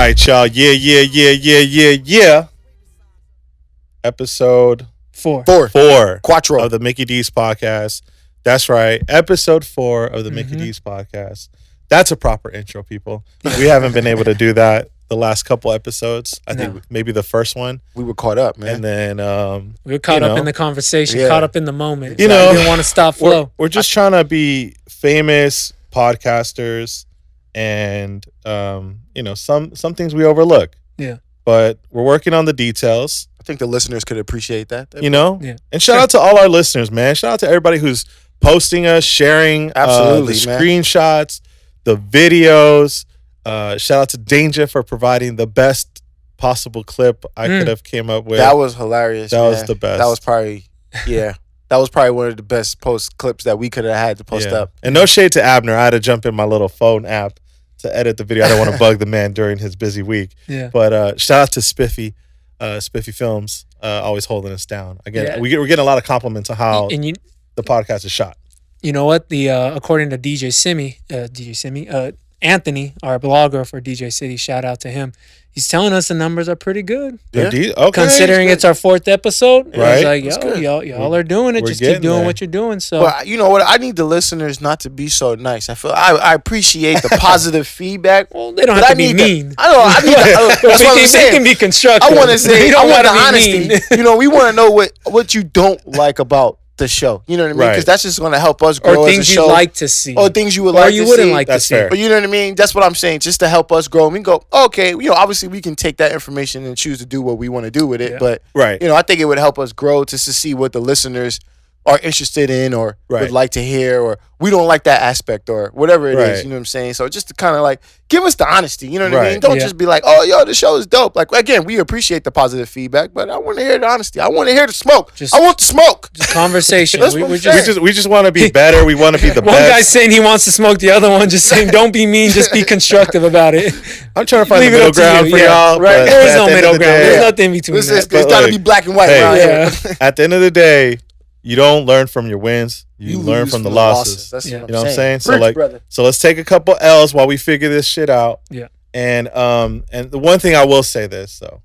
right, y'all. Yeah. Episode Four. Quattro of the MikiDz Podcast. That's right. Episode 4 of the MikiDz Podcast. That's a proper intro, people. We haven't been able to do that the last couple episodes. I think maybe the first one. We were caught up, man. And then we were caught up in the conversation, caught up in the moment. You know, we didn't want to stop flow. We're just trying to be famous podcasters, and some things we overlook. Yeah. But we're working on the details. I think the listeners could appreciate that. Yeah. And shout out to all our listeners, man. Shout out to everybody who's posting us, sharing the screenshots, the videos. Shout out to Danger for providing the best possible clip I could have came up with. That was hilarious. That was the best. That was probably one of the best post clips that we could have had to post up. And no shade to Abner. I had to jump in my little phone app to edit the video. I don't want to bug the man during his busy week. Yeah. But shout out to Spiffy Films, always holding us down. Again, we're getting a lot of compliments on how the podcast is shot. You know what? According to DJ Anthony, our blogger for DJcity, shout out to him. He's telling us the numbers are pretty good. Yeah. Okay. Considering it's our 4th episode. Right. It's like, y'all are doing it. Just keep doing what you're doing. So, but you know what? I need the listeners not to be so nice. I feel I appreciate the positive feedback. Well, they don't have to be mean. I need that's what I'm saying. They can be constructive. I want to say, I want the honesty. Mean. We want to know what you don't like about the show. You know what I mean? Because that's just going to help us grow as a show. Or things you'd like to see. Or things you would like to see. Or you wouldn't like to see. Fair. But you know what I mean? That's what I'm saying. Just to help us grow. And we can go, okay, obviously we can take that information and choose to do what we want to do with it. Yeah. But, I think it would help us grow just to see what the listeners are interested in or would like to hear, or we don't like that aspect or whatever it is. You know what I'm saying? So just to kind of like give us the honesty. You know what I mean? Don't just be like, oh, the show is dope. Like, again, we appreciate the positive feedback, but I want to hear the honesty. I want to hear the smoke. I want the smoke. Just conversation. we just want to be better. We want to be the best. One guy's saying he wants to smoke. The other one just saying, don't be mean. Just be constructive about it. I'm trying to find the middle ground for y'all. Right? There is no middle ground. There's nothing between that. It's got to be black and white. At the end of the day, you don't learn from your wins. You learn from the losses. That's you know what I'm saying? Preach, so let's take a couple L's while we figure this shit out. Yeah. And the one thing I will say this, though.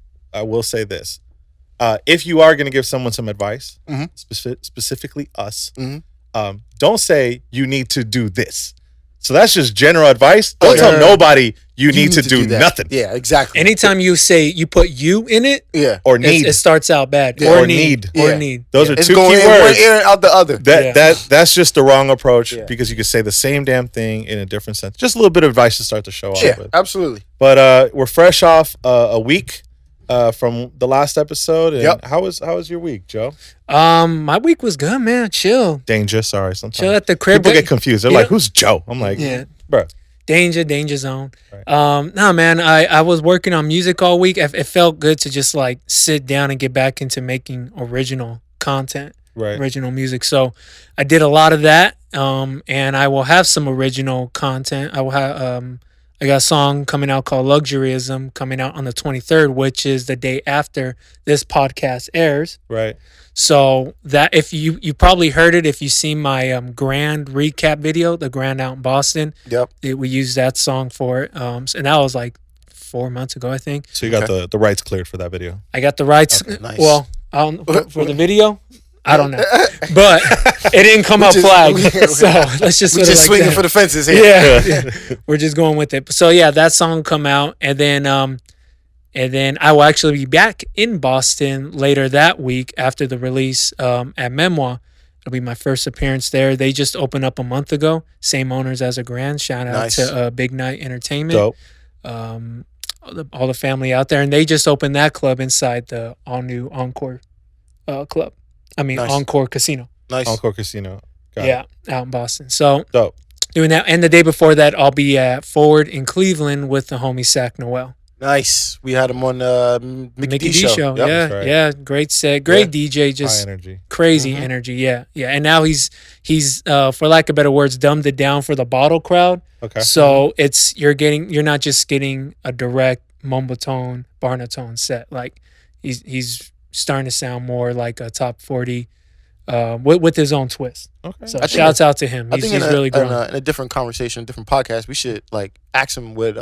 If you are going to give someone some advice, specifically us, don't say you need to do this. So that's just general advice. Don't tell nobody you need to do nothing. Yeah, exactly. Anytime you say you put you in it, or need, it starts out bad. Yeah. Or need. Those are it's two going key in words. One ear and out the other. That's just the wrong approach because you can say the same damn thing in a different sense. Just a little bit of advice to start the show off with. Yeah, absolutely. But we're fresh off a week from the last episode. And how was your week, Joe? My week was good, man. Chill. Danger, sorry. Sometimes chill at the crib. People get confused. They're like, "Who's Joe?" I'm like, "Bro." DJzone. Right. Nah, man. I was working on music all week. It felt good to just like sit down and get back into making original content, original music. So I did a lot of that. And I will have some original content. I will have I got a song coming out called Luxuryism coming out on the 23rd, which is the day after this podcast airs. Right. So that if you probably heard it if you seen my Grand recap video, the Grand out in Boston. Yep. We used that song for it. And that was like 4 months ago, I think. So you got the rights cleared for that video. I got the rights. Okay, nice. Well, for the video, I don't know, but it didn't come up flagged. So let's just we're just swinging for the fences here. Yeah. We're just going with it. So yeah, that song come out, and then I will actually be back in Boston later that week after the release at MikiWAR. It'll be my first appearance there. They just opened up a month ago. Same owners as a Grand. Shout out to Big Night Entertainment. Dope. All the family out there, and they just opened that club inside the all new Encore club. Encore Casino. Nice. Encore Casino. Out in Boston. So dope. Doing that, and the day before that, I'll be at Forward in Cleveland with the homie Sac Noel. Nice. We had him on MikiDz Show. Yep. Yeah. Great set. Great DJ. Just high energy. Crazy energy. Yeah. And now he's for lack of better words, dumbed it down for the bottle crowd. Okay. So you're not just getting a direct mumble tone, barnatone set. Like he's starting to sound more like a top 40 with his own twist. Okay. So shouts out to him. He's really grown. In a different conversation, different podcast, we should like ask him what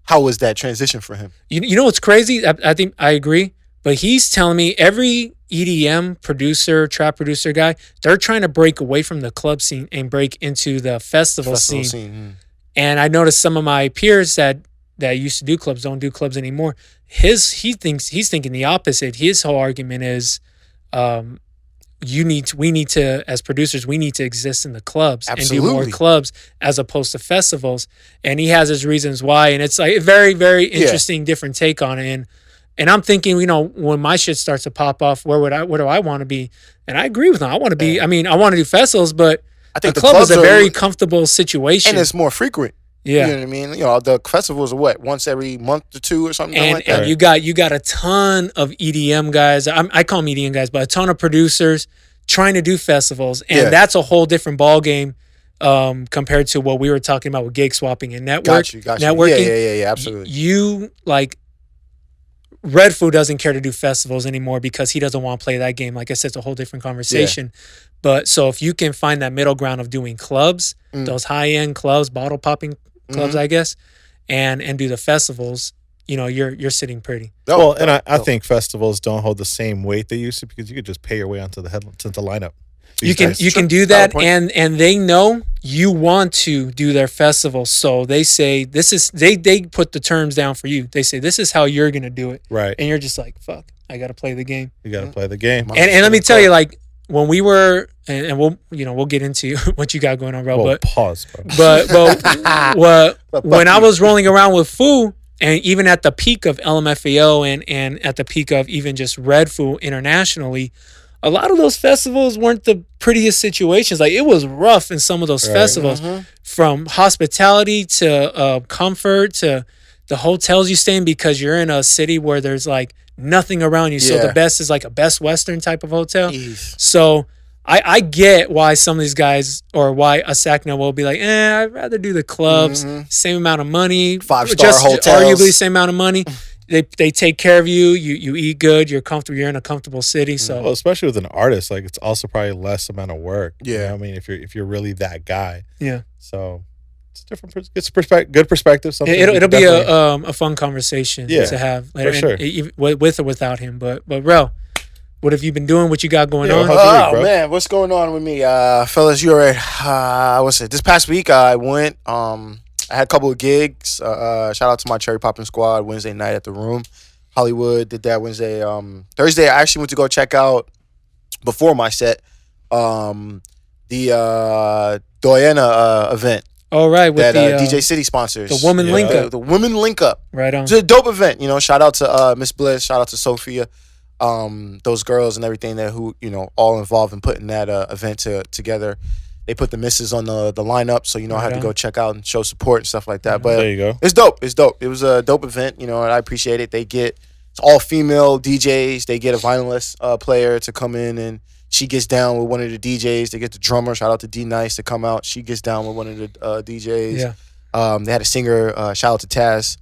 how was that transition for him? You know what's crazy? I think I agree, but he's telling me every EDM producer, trap producer guy, they're trying to break away from the club scene and break into the festival scene. And I noticed some of my peers that used to do clubs don't do clubs anymore. He's thinking the opposite. His whole argument is, we need to, as producers, we need to exist in the clubs and do more clubs as opposed to festivals. And he has his reasons why. And it's like a very, very interesting, different take on it. And I'm thinking, when my shit starts to pop off, where do I want to be? And I agree with him. I want to be, I want to do festivals, but I think the club is a very comfortable situation. And it's more frequent. Yeah. You know what I mean? The festivals are once every month or two or something like that. And you got a ton of EDM guys. I call them EDM guys, but a ton of producers trying to do festivals. And that's a whole different ballgame compared to what we were talking about with gig swapping and networking. Yeah, absolutely. Redfoo doesn't care to do festivals anymore because he doesn't want to play that game. Like I said, it's a whole different conversation. Yeah. But so if you can find that middle ground of doing clubs, those high-end clubs, bottle popping clubs, I guess, and do the festivals, you're sitting pretty. Well, and I think festivals don't hold the same weight they used to because you could just pay your way onto the lineup. You can do that, and they know you want to do their festival, so they say they put the terms down for you. They say this is how you're gonna do it, right? And you're just like, fuck, I gotta play the game. You gotta play the game. And let me tell you, like when we were, and we'll get into what you got going on, bro. But pause, bro. But when I was rolling around with Foo, and even at the peak of LMFAO and at the peak of even just Redfoo internationally, a lot of those festivals weren't the prettiest situations. Like, it was rough in some of those festivals, from hospitality to comfort to the hotels you stay in, because you're in a city where there's like nothing around you. So the best is like a Best Western type of hotel. Jeez. So I get why some of these guys, or why a Sackner will be like, I'd rather do the clubs, same amount of money, 5-star hotels, arguably same amount of money. They take care of you. You eat good. You're comfortable. You're in a comfortable city. So, especially with an artist, like, it's also probably less amount of work. Yeah, I mean, if you're really that guy. Yeah. So it's different. It's good perspective. It'll be a fun conversation to have later, for sure. With or without him. But Rell, what have you been doing? What you got going on? Oh man, what's going on with me, fellas? You already. What's it? This past week I went. I had a couple of gigs. Shout out to my Cherry Poppin' Squad. Wednesday night at the Room, Hollywood. Did that Wednesday. Thursday I actually went to go check out, before my set, the Doyena event. Oh, right, with that DJcity sponsors. The Women Link Up. The Women Link Up. Right on. It's a dope event. Shout out to Miss Bliss. Shout out to Sophia. Those girls and everything that who all involved in putting that event together. They put the misses on the lineup, so I had to go check out and show support and stuff like that. But there you go. It's dope. It was a dope event, and I appreciate it. It's all female DJs. They get a vinylist player to come in, and she gets down with one of the DJs. They get the drummer. Shout out to D Nice to come out. She gets down with one of the DJs. Yeah. They had a singer. Shout out to Taz.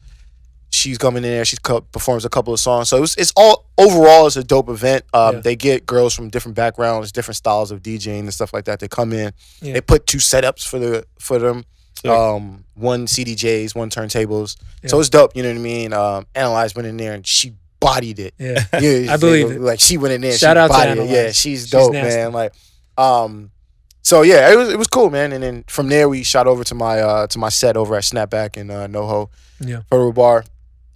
She's coming in there. She performs a couple of songs. So it's all overall. It's a dope event. They get girls from different backgrounds, different styles of DJing and stuff like that. They come in. Yeah. They put 2 setups for them. One CDJs, 1 turntables. Yeah. So it's dope. You know what I mean? Analyze went in there and she bodied it. Yeah, I believe it. Like, she went in there. Shout out to Analyze. Yeah, she's dope, man. Like, so yeah, it was cool, man. And then from there we shot over to my set over at Snapback in NoHo, Federal Bar.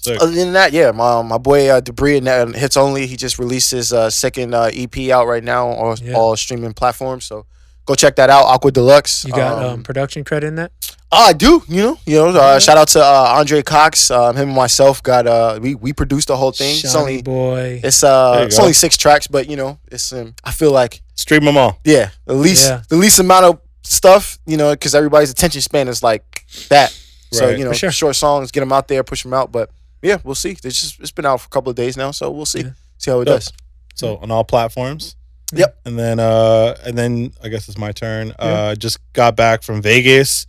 Sick. Other than that, my boy Debris and Hits Only, he just released his second EP out right now on all streaming platforms. So go check that out, Aqua Deluxe. You got production credit in that? I do. Shout out to Andre Cox. Him and myself got we produced the whole thing. It's only 6 tracks, but it's I feel like stream them all. Yeah, the least amount of stuff. Because everybody's attention span is like that. So short songs, get them out there, push them out, but. Yeah, we'll see. It's been out for a couple of days now, so we'll see. See how it does. So on all platforms. Yep. And then I guess it's my turn. Just got back from Vegas.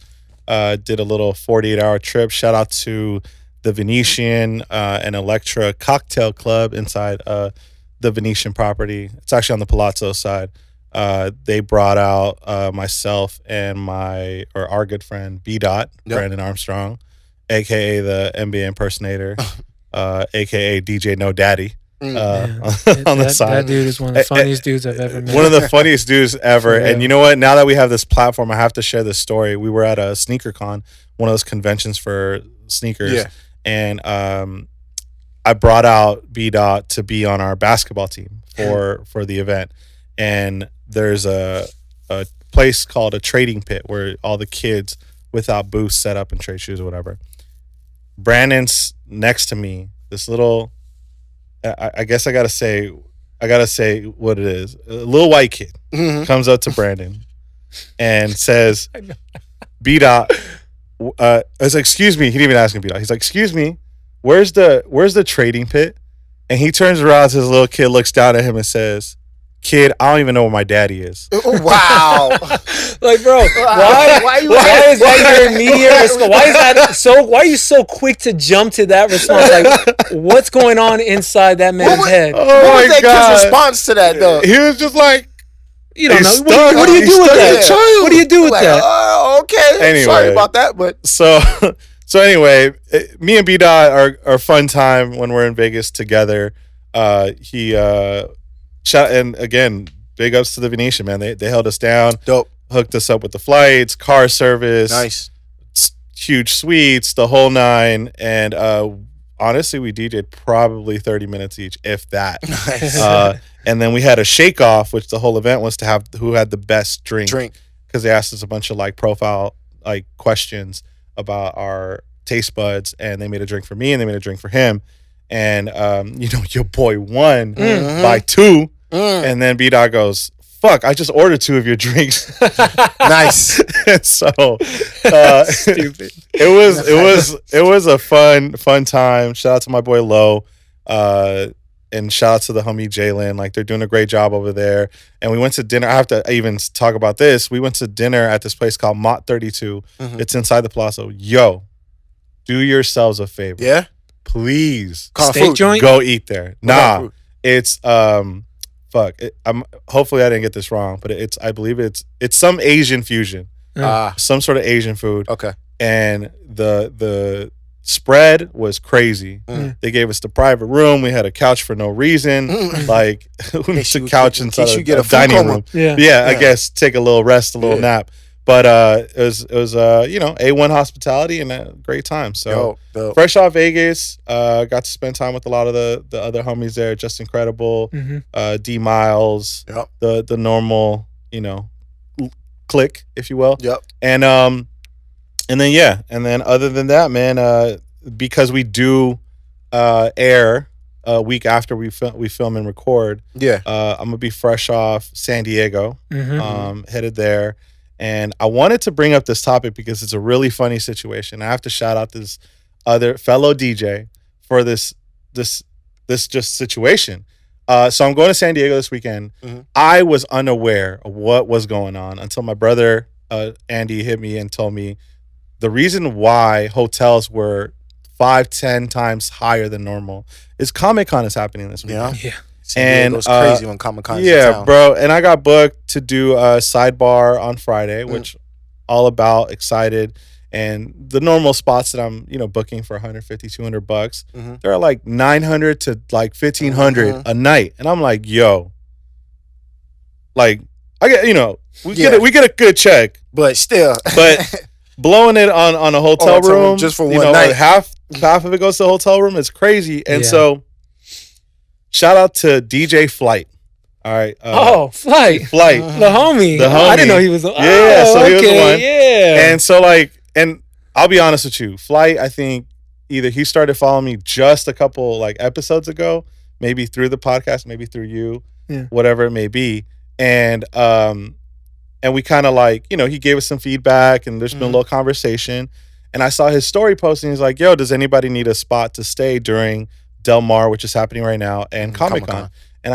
Did a little 48-hour trip. Shout out to the Venetian and Electra Cocktail Club inside the Venetian property. It's actually on the Palazzo side. They brought out myself and our good friend B. Brandon Armstrong. aka the NBA impersonator, aka DJ No Daddy. On the side. That dude is one of the funniest dudes I've ever met. One of the funniest dudes ever. And you know what? Now that we have this platform, I have to share this story. We were at a sneaker con, one of those conventions for sneakers. Yeah. And I brought out B-Dot to be on our basketball team for the event. And there's a place called a trading pit where all the kids without booths set up and trade shoes or whatever. Brandon's next to me, this little... I guess I gotta say what it is. A little white kid comes up to Brandon and says, "B-Dot, I was like, excuse me." He didn't even ask me B-Dot. He's like, "Excuse me, where's the trading pit?" And he turns around to his little kid, looks down at him, and says, "Kid, I don't even know where my daddy is." Wow. Like, bro, why is that your immediate response? Why is that so? Why are you so quick to jump to that response? Like, what's going on inside that man's head? What was that kid's response to that, though? He was just like, you don't know. What do you do with that? What do you do with that? Okay. Anyway, sorry about that, but so anyway, me and B-Dot are fun time when we're in Vegas together. He and again, big ups to the Venetian, man. They held us down. Dope. Hooked us up with the flights, car service. Nice. Huge suites, the whole nine. And honestly, we DJ'd probably 30 minutes each, if that. Nice. And then we had a shake off, which the whole event was to have who had the best drink. Because they asked us a bunch of profile questions about our taste buds, and they made a drink for me and they made a drink for him. And your boy won by 2. And then B-Dot goes, "Fuck, I just ordered 2 of your drinks." Nice. And so stupid. It was a fun time. Shout out to my boy Lo. And shout out to the homie Jalen. They're doing a great job over there. And we went to dinner. I have to even talk about this. We went to dinner at this place called Mott 32. It's inside the Plaza. Yo, do yourselves a favor. Yeah. Please. Steak joint? Go eat there. Nah. It's hopefully I didn't get this wrong, but I believe it's some Asian fusion. Some sort of Asian food. Okay. And the spread was crazy. They gave us the private room. We had a couch for no reason. Who needs a couch inside a dining room? Yeah, I guess take a little rest, a little nap. But it was A1 hospitality and a great time. So fresh out Vegas, got to spend time with a lot of the other homies there. Just Incredible, D Miles, the normal clique, if you will. Yep. And then other than that, man, because we do air a week after we film and record. Yeah. I'm gonna be fresh off San Diego, headed there. And I wanted to bring up this topic because it's a really funny situation. I have to shout out this other fellow DJ for this just situation. So I'm going to San Diego this weekend. I was unaware of what was going on until my brother Andy hit me and told me the reason why hotels were 5-10 times higher than normal is Comic-Con is happening this weekend. Yeah. And it was crazy when Comic-Con is in town. Bro. And I got booked to do a sidebar on Friday, which all about, excited. And the normal spots that I'm, booking for $150, $200, they're like $900 to like $1,500 a night. And I'm like, yo, I get, we get a good check. But still. But blowing it on a hotel room just for one night. Half of it goes to the hotel room. It's crazy. And so shout out to DJ Flight. All right. Flight. The homie. I didn't know he was. So he was the one. Yeah. And so and I'll be honest with you, Flight, I think either he started following me just a couple episodes ago, maybe through the podcast, maybe through you, whatever it may be. And we kind of he gave us some feedback and there's been a little conversation. And I saw his story posting. He's like, yo, does anybody need a spot to stay during Del Mar, which is happening right now, and Comic-Con? And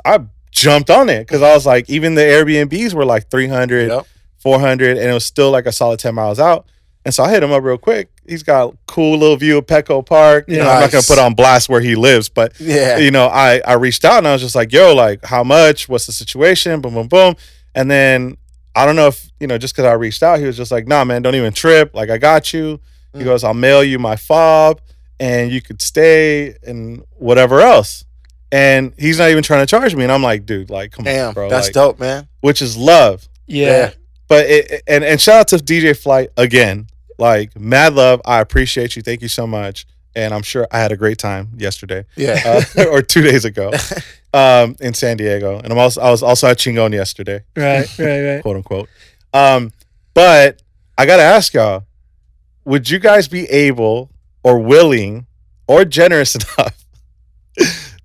I jumped on it because I was like, even the Airbnbs were like 300, 400, and it was still like a solid 10 miles out. And so I hit him up real quick. He's got a cool little view of Petco Park. I'm not going to put on blast where he lives, but I reached out and I was just like, yo, how much? What's the situation? Boom, boom, boom. And then I don't know if, just because I reached out, he was just like, nah, man, don't even trip. I got you. He goes, I'll mail you my fob and you could stay and whatever else. And he's not even trying to charge me. And I'm like, dude, like, come on, bro. That's like, dope, man. Which is love. Yeah. But and shout out to DJ Flight again. Like, mad love. I appreciate you. Thank you so much. And I'm sure I had a great time yesterday. Yeah. Or 2 days ago in San Diego. And I was also at Chingon yesterday. Right. Quote unquote. But I got to ask y'all, would you guys be able or willing or generous enough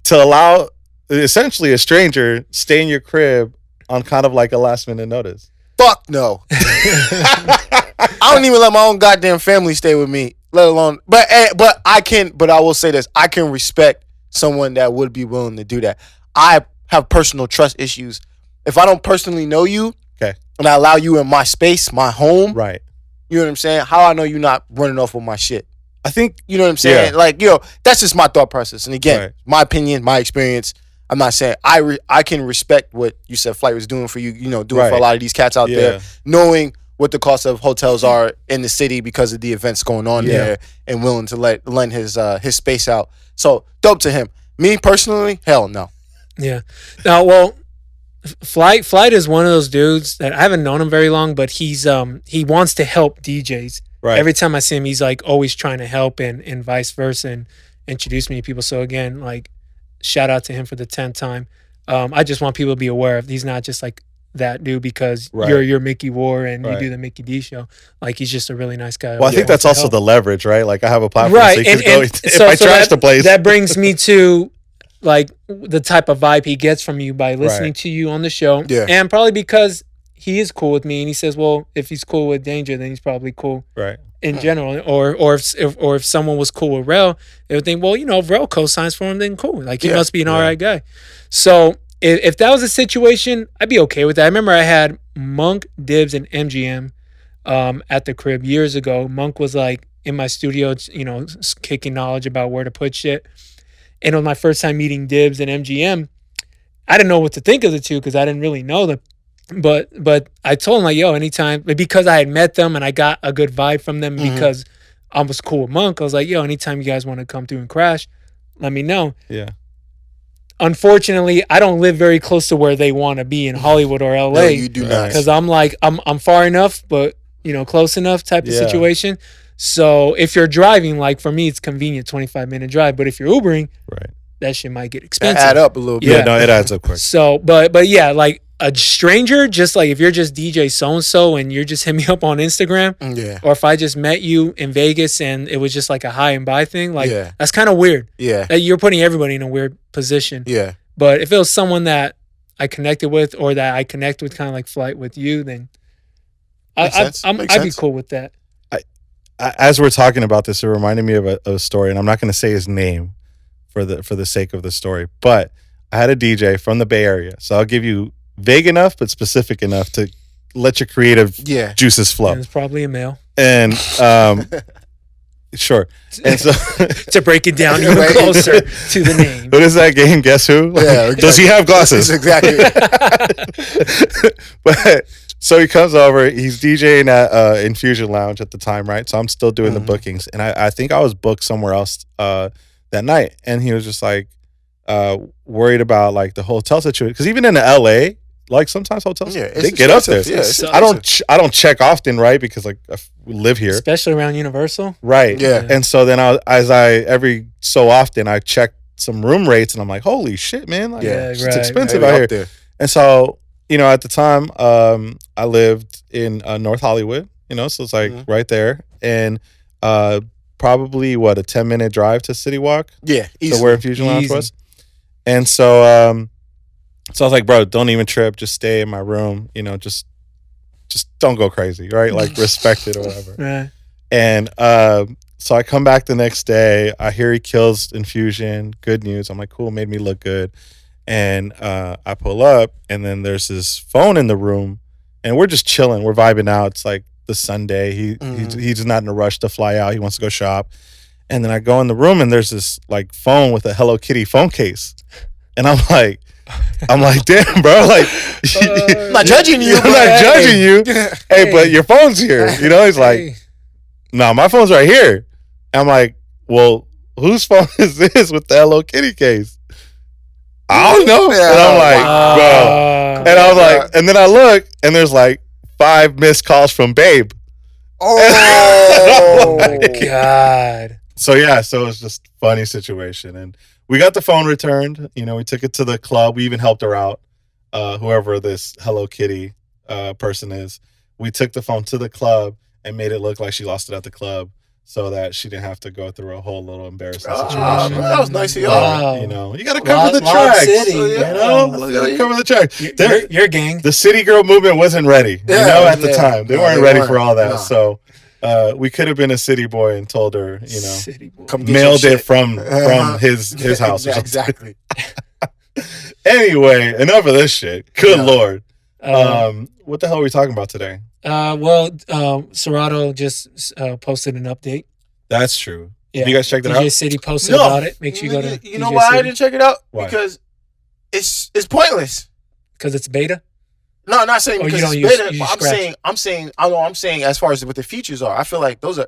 to allow essentially a stranger stay in your crib on kind of like a last minute notice? Fuck no. I don't even let my own goddamn family stay with me, let alone. But I will say this: I can respect someone that would be willing to do that. I have personal trust issues. If I don't personally know you, okay, and I allow you in my space, my home, right? You know what I'm saying? How I know you're not running off with my shit? I think you know what I'm saying. Yeah. Like, that's just my thought process. And again, my opinion, my experience. I'm not saying I can respect what you said Flight was doing for you. Doing for a lot of these cats out there, knowing what the cost of hotels are in the city because of the events going on there, and willing to lend his space out. So dope to him. Me personally, hell no. Yeah. Now, well, Flight is one of those dudes that I haven't known him very long, but he wants to help DJs. Right. Every time I see him, he's like always trying to help and vice versa and introduce me to people. So again, like, shout out to him for the 10th time. I just want people to be aware of he's not just like that dude because you're MikiWAR and you do the MikiDz Show. Like, he's just a really nice guy. Well, I think that's also the leverage, right? Like, I have a platform. Right. So if I trash the place. That brings me to like the type of vibe he gets from you by listening to you on the show. Yeah. And probably because he is cool with me and he says, well, if he's cool with Danger, then he's probably cool. Right. In general, or if someone was cool with Rell, they would think, well, if Rell co-signs for him, then cool. Like, he must be an all right guy. So if that was a situation, I'd be okay with that. I remember I had Monk, Dibs, and MGM at the crib years ago. Monk was like in my studio, kicking knowledge about where to put shit. And it was my first time meeting Dibs and MGM. I didn't know what to think of the two because I didn't really know them. But I told him, like, yo, anytime, because I had met them and I got a good vibe from them because I was cool with Monk, I was like, yo, anytime you guys want to come through and crash, let me know. Yeah. Unfortunately, I don't live very close to where they want to be in Hollywood or LA. No, you do not. Because I'm like, I'm far enough, but, close enough type of situation. So if you're driving, like, for me, it's convenient, 25-minute drive. But if you're Ubering, that shit might get expensive. Add up a little bit. Yeah, no, it adds up quick. So, but yeah, like, a stranger, just like if you're just DJ so-and-so and you're just hit me up on Instagram, or if I just met you in Vegas and it was just like a hi and bye thing, like, that's kind of weird. Yeah. You're putting everybody in a weird position. Yeah. But if it was someone that I connected with or that I connect with, kind of like Flight with you, then I'd be cool with that. As we're talking about this, it reminded me of a story, and I'm not going to say his name for the sake of the story, but I had a DJ from the Bay Area, so I'll give you vague enough but specific enough to let your creative juices flow. And it's probably a male. And sure. And so to break it down even closer to the name. What is that game? Guess who? Yeah, exactly. Does he have glasses? Exactly. But so he comes over. He's DJing at Infusion Lounge at the time, right? So I'm still doing the bookings, and I think I was booked somewhere else that night, and he was just like worried about like the hotel situation because even in LA. Like sometimes hotels, they get up there. Yeah, I don't check often, right? Because like I live here, especially around Universal, right? Yeah. And so then every so often I check some room rates, and I'm like, holy shit, man! Like, it's expensive out here. There. And so at the time, I lived in North Hollywood, so it's like right there, and probably a 10-minute drive to City Walk. Yeah, easily. So where Infusion Lounge was, and so. So I was like, bro, don't even trip. Just stay in my room. Just don't go crazy, right? Like respect it or whatever. Right. And so I come back the next day. I hear he kills Infusion. Good news. I'm like, cool, made me look good. And I pull up, and then there's this phone in the room, and we're just chilling. We're vibing out. It's like the Sunday. He's not in a rush to fly out. He wants to go shop. And then I go in the room, and there's this like phone with a Hello Kitty phone case, and I'm like, damn, bro. Like, I'm not judging you. I'm not judging you. Hey, but your phone's here. He's like, no, my phone's right here. I'm like, well, whose phone is this with the Hello Kitty case? I don't know. And I'm like, bro. And I was like, and then I look, and there's like 5 missed calls from Babe. Oh my God. So yeah, so it's just a funny situation. And we got the phone returned. You know, we took it to the club. We even helped her out. Whoever this Hello Kitty person is. We took the phone to the club and made it look like she lost it at the club so that she didn't have to go through a whole little embarrassing situation. That was nice of y'all. You know, you got to cover the tracks. City, you know, you got to cover the tracks. Your gang. The city girl movement wasn't ready, you know, at the time. They weren't ready for all that. No. So we could have been a city boy and told her, you know, mailed it from his house. Exactly. Anyway, enough of this shit. Good Lord. What the hell are we talking about today? Serato just posted an update. That's true. Yeah. You guys checked it out? DJcity posted about it. Make sure you go to You know why I didn't check it out? Why? Because it's pointless. Because it's beta? No, I'm not saying because it's beta. I'm saying as far as what the features are, I feel like those are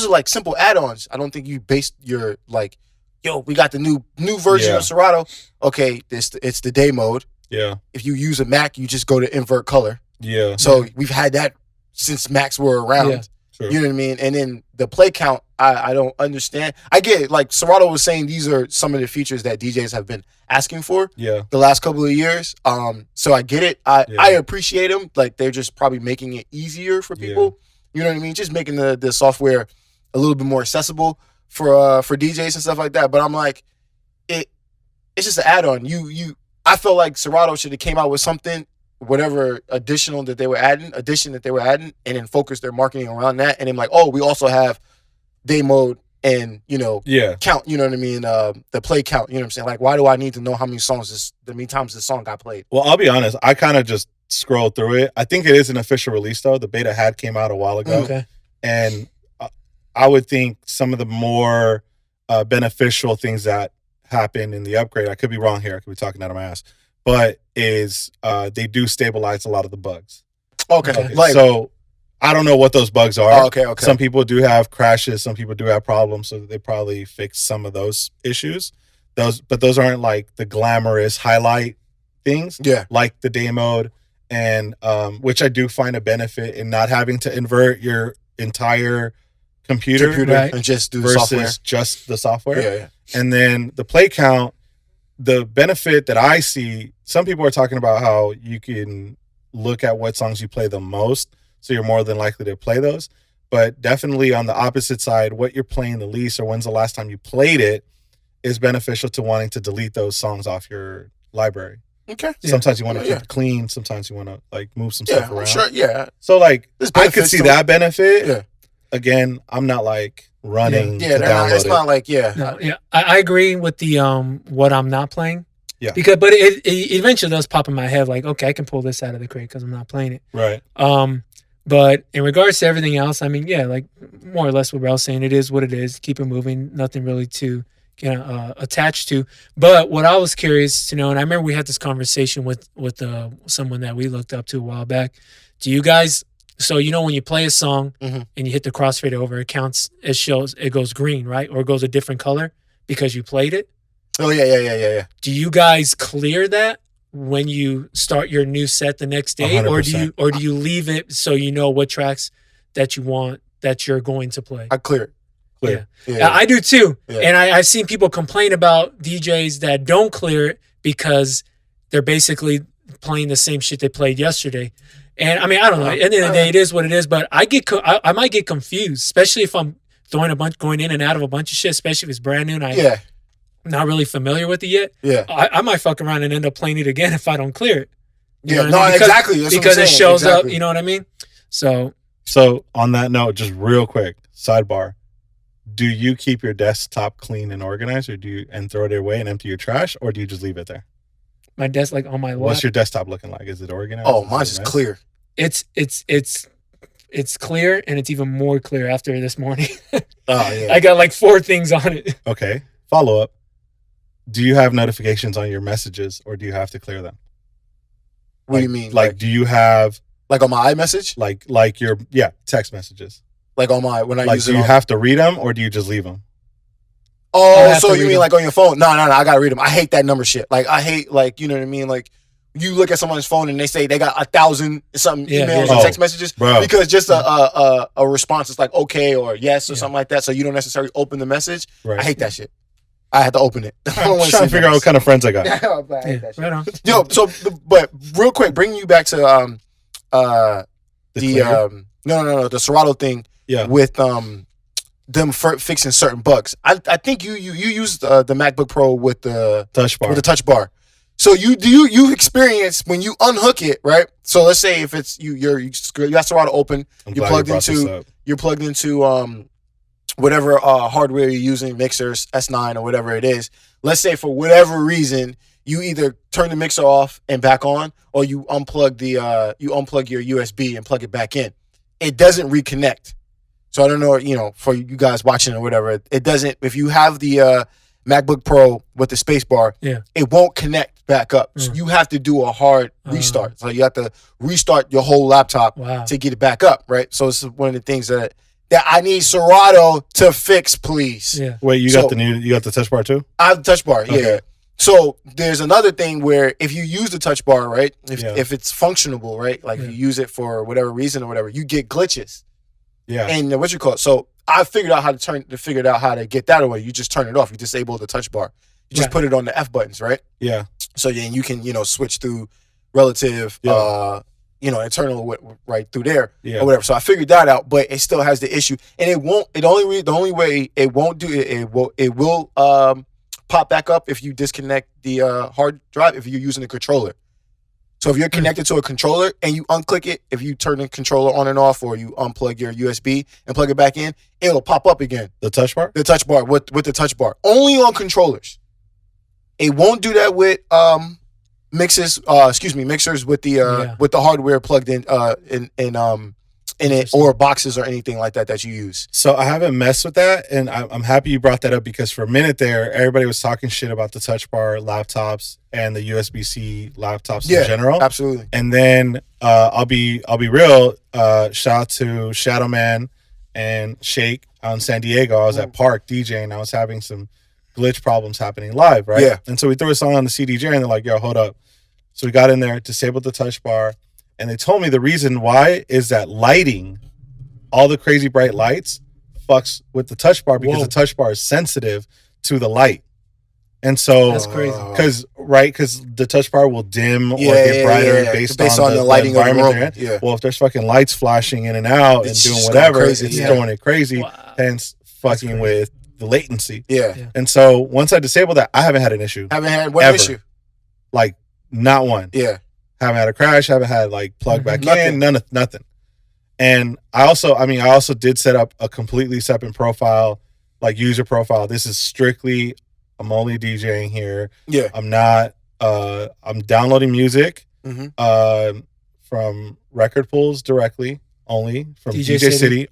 like simple add-ons. I don't think you based your like, yo, we got the new version of Serato. Okay, it's the day mode. Yeah. If you use a Mac, you just go to invert color. Yeah. So we've had that since Macs were around. Yeah. True. You know what I mean? And then the play count, I don't understand. I get it. Like Serato was saying, these are some of the features that DJs have been asking for the last couple of years. So I get it. I appreciate them. Like they're just probably making it easier for people. Yeah. You know what I mean? Just making the software a little bit more accessible for DJs and stuff like that. But I'm like, it's just an add-on. I felt like Serato should have came out with something, whatever addition that they were adding, and then focus their marketing around that. And then like, oh, we also have day mode and, you know, count, you know what I mean? The play count, you know what I'm saying? Like, why do I need to know how many times this song got played? Well, I'll be honest. I kind of just scrolled through it. I think it is an official release though. The beta came out a while ago. Okay. And I would think some of the more beneficial things that happen in the upgrade, I could be wrong here, I could be talking out of my ass, but is they do stabilize a lot of the bugs. Okay. Like, so I don't know what those bugs are. Okay. Some people do have crashes, some people do have problems, so they probably fix some of those issues. But those aren't like the glamorous highlight things. Yeah. Like the day mode, and which I do find a benefit in not having to invert your entire computer right, and just do the versus software. Just the software. Yeah. And then the play count, the benefit that I see, some people are talking about how you can look at what songs you play the most, so you're more than likely to play those. But definitely on the opposite side, what you're playing the least or when's the last time you played it is beneficial to wanting to delete those songs off your library. Okay. Sometimes you want to keep it clean. Sometimes you want to like move some stuff around. Sure. Yeah. So like I could see that benefit. Yeah. Again, I'm not like running to download it's not like I agree with the what I'm not playing. Yeah. But it eventually does pop in my head like, okay, I can pull this out of the crate because I'm not playing it. Right. But in regards to everything else, I mean, like more or less what Rell's saying, it is what it is. Keep it moving. Nothing really to attached to. But what I was curious to know, and I remember we had this conversation with someone that we looked up to a while back. Do you guys? So you know when you play a song and you hit the crossfade over, it counts. It goes green, right, or it goes a different color because you played it. Oh yeah. Do you guys clear that when you start your new set the next day, 100%. or do you leave it so you know what tracks that you want that you're going to play? I clear it. Yeah. I do too. Yeah. And I've seen people complain about DJs that don't clear it because they're basically playing the same shit they played yesterday. And I mean, I don't know. At the end of the day, it is what it is. But I might get confused, especially if I'm going in and out of a bunch of shit, especially if it's brand new and I'm not really familiar with it yet. Yeah, I might fuck around and end up playing it again if I don't clear it. Exactly. That's because it shows up. You know what I mean? So on that note, just real quick, sidebar. Do you keep your desktop clean and organized, or and throw it away and empty your trash, or do you just leave it there? My desk, like on my lap. What's your desktop looking like? Is it organized? Oh, mine's just clear. It's clear, and it's even more clear after this morning. I got like 4 things on it. Okay. Follow up. Do you have notifications on your messages, or do you have to clear them? What do you mean? Like, do you have like on my iMessage? Like your text messages. Like on my when I use it. Do you have to read them or do you just leave them? Oh, so you mean like on your phone? No, I gotta read them. I hate that number shit. Like I hate you know what I mean? Like you look at someone's phone and they say they got 1,000 something emails or text messages because just a response is like okay or yes or something like that. So you don't necessarily open the message. Right. I hate that shit. I had to open it. I'm trying to figure out what kind of friends I got. I hate that shit. Right. Yo, so but real quick, bringing you back to the Serato thing with them fixing certain bugs. I think you used the MacBook Pro with the touch bar. So you experience when you unhook it, right? So let's say if it's you got Serato open, you're plugged into whatever hardware you're using, mixers, S9 or whatever it is. Let's say for whatever reason you either turn the mixer off and back on, or you unplug your USB and plug it back in. It doesn't reconnect. So I don't know, for you guys watching or whatever, it doesn't. If you have the MacBook Pro with the space bar, it won't connect back up. So you have to do a hard restart. So you have to restart your whole laptop to get it back up, right? So this is one of the things that I need Serato to fix, please. Yeah. Wait, you got the touch bar too? I have the touch bar, yeah. So there's another thing where if you use the touch bar, right, if it's functional, right, like you use it for whatever reason or whatever, you get glitches. Yeah. And what you call it? So I figured out how to get that away. You just turn it off. You disable the touch bar. You just put it on the F buttons, right? Yeah. So then you can, switch through relative, internal right through there or whatever. So I figured that out, but it still has the issue, and the only way it won't do it will pop back up if you disconnect the hard drive if you're using a controller. So if you're connected to a controller and you unclick it, if you turn the controller on and off or you unplug your USB and plug it back in, it'll pop up again. The touch bar? The touch bar with the touch bar. Only on controllers. It won't do that with mixers with the hardware plugged in it or boxes or anything like that you use. So I haven't messed with that, and I'm happy you brought that up because for a minute there, everybody was talking shit about the touch bar laptops and the USB-C laptops in general. Absolutely. And then I'll be real. Shout out to Shadow Man and Shake out in San Diego. I was at Park DJing. I was having some glitch problems happening live, right? Yeah. And so we threw a song on the CDJ, and they're like, "Yo, hold up." So we got in there, disabled the touch bar. And they told me the reason why is that lighting, all the crazy bright lights, fucks with the touch bar because the touch bar is sensitive to the light. And so that's crazy. Because the touch bar will dim or get brighter based on the lighting environment they're in. Well, if there's fucking lights flashing in and out and doing whatever, it's throwing it crazy, hence fucking with the latency. Yeah. And so once I disabled that, I haven't had an issue. Haven't had one issue? Like, not one. Yeah. Haven't had a crash. Haven't had plug back in. Nothing. And I also did set up a completely separate profile, user profile. This is strictly, I'm only DJing here. Yeah. I'm not. I'm downloading music from record pools directly, only from DJcity,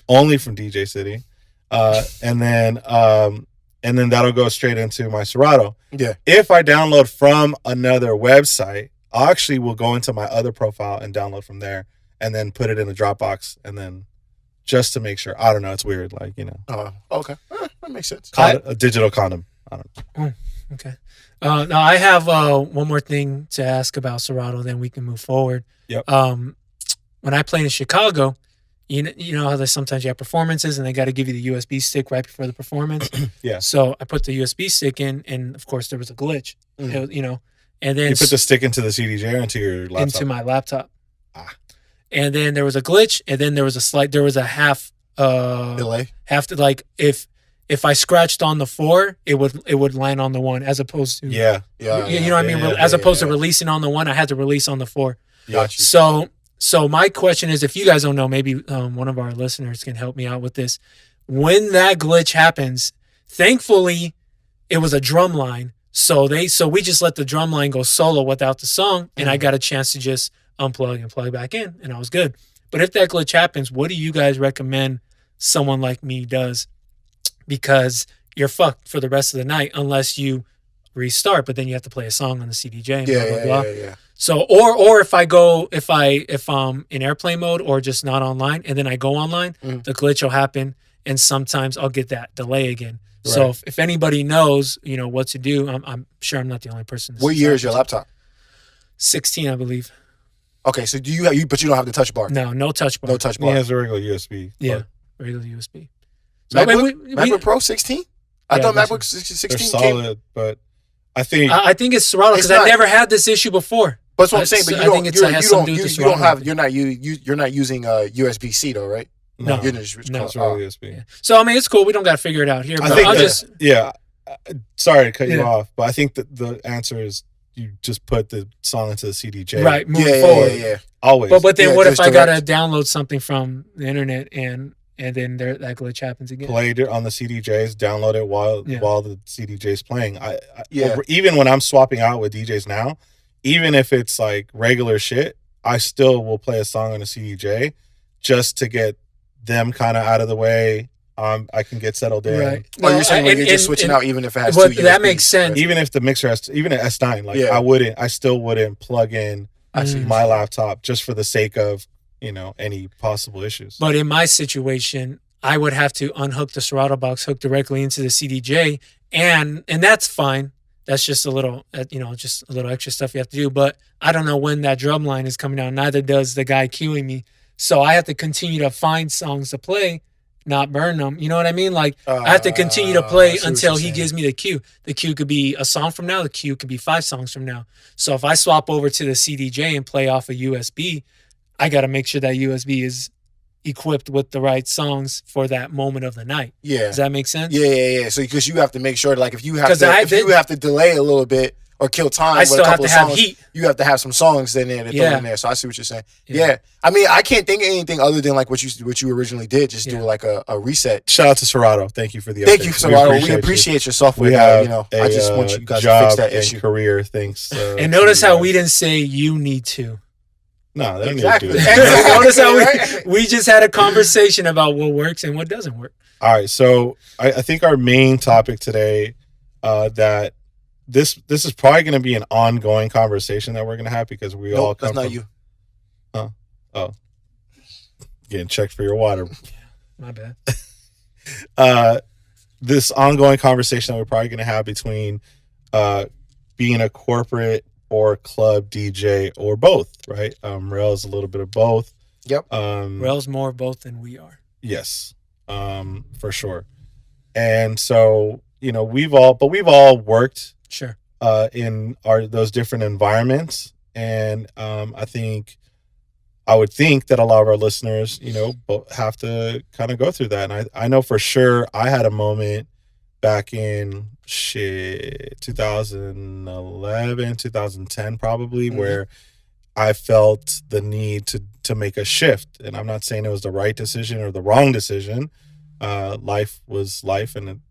only from DJcity, and then that'll go straight into my Serato. Yeah. If I download from another website, I actually will go into my other profile and download from there and then put it in the Dropbox and then just to make sure. I don't know. It's weird. Okay. That makes sense. A digital condom. I don't know. Okay. Now I have one more thing to ask about Serato, then we can move forward. Yep. When I play in Chicago, you know how sometimes you have performances and they got to give you the USB stick right before the performance. Yeah. So I put the USB stick in, and of course there was a glitch. And then you put the stick into the CDJ or into your laptop? Into my laptop. And then there was a glitch, and then there was a half delay. If I scratched on the 4, it would land on the 1 as opposed to you know what I mean. As opposed to releasing on the 1, I had to release on the 4. Gotcha. So my question is, if you guys don't know, maybe one of our listeners can help me out with this. When that glitch happens, thankfully it was a drum line. So we just let the drum line go solo without the song, and I got a chance to just unplug and plug back in, and I was good. But if that glitch happens, what do you guys recommend someone like me does? Because you're fucked for the rest of the night unless you restart, but then you have to play a song on the CDJ and blah, blah, blah. Yeah. So, or if I'm in airplane mode or just not online, and then I go online, the glitch will happen, and sometimes I'll get that delay again. Right. So if anybody knows, what to do, I'm sure I'm not the only person. What year is your laptop? 16, I believe. Okay, so but you don't have the touch bar? No touch bar. No touch bar. He has a regular USB. Yeah, regular USB. So MacBook Pro 16? I thought MacBook 16 solid, but I think it's Serato because I never had this issue before. But that's what I'm saying. But you're not using USB-C though, right? No, it's regular USB. Yeah. So it's cool. We don't got to figure it out here. But sorry to cut you off, but I think that the answer is you just put the song into the CDJ. Right, moving forward. Yeah. Always. But then what if I got to download something from the internet and then that glitch happens again? Play it on the CDJs, download it while the CDJ's playing. Even when I'm swapping out with DJs now, even if it's like regular shit, I still will play a song on a CDJ just to get them kind of out of the way. I can get settled in. Right. You're saying you're just switching out even if it has two USBs. That makes sense. Right? Even if the mixer has, even at S9, I still wouldn't plug in my laptop just for the sake of, any possible issues. But in my situation, I would have to unhook the Serato box, hook directly into the CDJ, and that's fine. That's just a little, just a little extra stuff you have to do. But I don't know when that drum line is coming out. Neither does the guy queuing me. So I have to continue to find songs to play, not burn them. You know what I mean? Like, I have to continue to play until he gives me the cue. The cue could be a song from now. The cue could be 5 songs from now. So if I swap over to the CDJ and play off a USB, I got to make sure that USB is equipped with the right songs for that moment of the night. Yeah. Does that make sense? Yeah. So because you have to make sure, like, if you have to delay a little bit or kill time, I still have to have heat. You have to have some songs in there to throw in there. So I see what you're saying. Yeah. I mean, I can't think of anything other than like what you originally did. Just do like a reset. Shout out to Serato. Thank you for the update. Thank you, Serato. We appreciate your software. I just want you guys to fix that issue. Career things. And notice how we didn't say you need to. No, they don't need to do it. Notice how we just had a conversation about what works and what doesn't work. All right, so I think our main topic today, that this is probably going to be an ongoing conversation that we're going to have because we all come that's not you. Oh, getting checked for your water. My bad. This ongoing conversation that we're probably going to have between being a corporate or club DJ or both, right? Rell's a little bit of both. Yep. Rell's more of both than we are. Yes, for sure. And so, we've all worked sure in those different environments, and I would think that a lot of our listeners, have to kind of go through that. And I know for sure I had a moment back in 2011, 2010 probably, where I felt the need to make a shift. And I'm not saying it was the right decision or the wrong decision. Life was life, and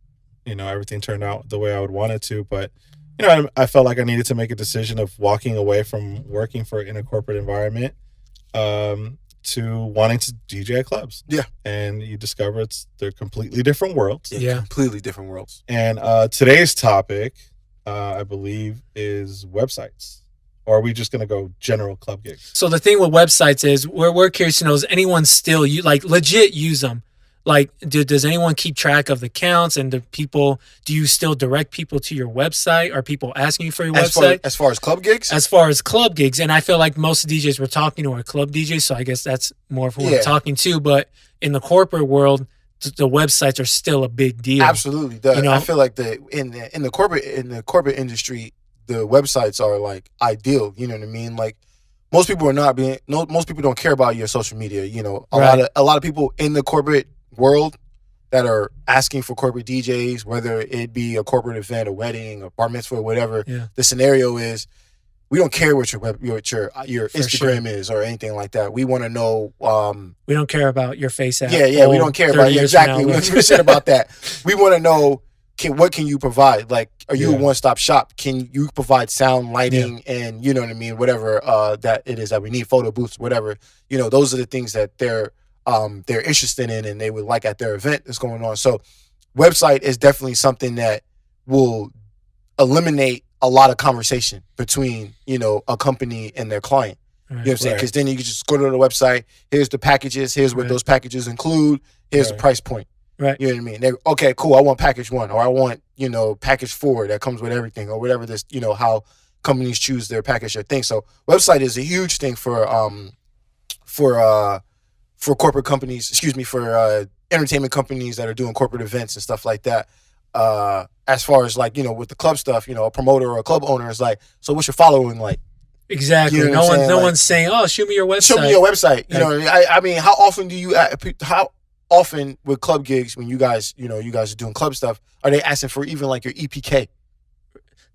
everything turned out the way I would want it to. But I felt like I needed to make a decision of walking away from working in a corporate environment to wanting to DJ at clubs. Yeah. And you discover they're completely different worlds. Yeah. Completely different worlds. And today's topic, I believe, is websites. Or are we just going to go general club gigs? So the thing with websites is we're curious to know, does anyone still legit use them? Like, does anyone keep track of the counts and do you still direct people to your website? Are people asking you for your website? As far as club gigs? As far as club gigs. And I feel like most DJs we're talking to are club DJs, so I guess that's more of who we're talking to. But in the corporate world, the websites are still a big deal. Absolutely. I feel like in the corporate industry, the websites are like ideal. You know what I mean? Like, most people most people don't care about your social media. A lot of people in the corporate world that are asking for corporate DJs, whether it be a corporate event, a wedding, a bar mitzvah, whatever. Yeah. The scenario is, we don't care what your Instagram is or anything like that. We want to know. We don't care about your face app. Yeah. We don't care about exactly. We don't give a shit about that. We want to know. What can you provide? Like, are you a one-stop shop? Can you provide sound, lighting, and you know what I mean? Whatever that it is that we need, photo booths, whatever. Those are the things that they're interested in and they would like at their event that's going on. So website is definitely something that will eliminate a lot of conversation between, a company and their client. You know what I'm saying? Because then you can just go to the website. Here's the packages. Here's what those packages include. Here's the price point. Right. You know what I mean? They're, okay, cool. I want package 1, or I want, package 4 that comes with everything, or whatever this, how companies choose their package or thing. So website is a huge thing for corporate companies, for entertainment companies that are doing corporate events and stuff like that. As far as like, with the club stuff, a promoter or a club owner is like, so what's your following like? Exactly. No one's saying, "Oh, show me your website." Show me your website. I mean, how often with club gigs when you guys are doing club stuff, are they asking for even like your EPK?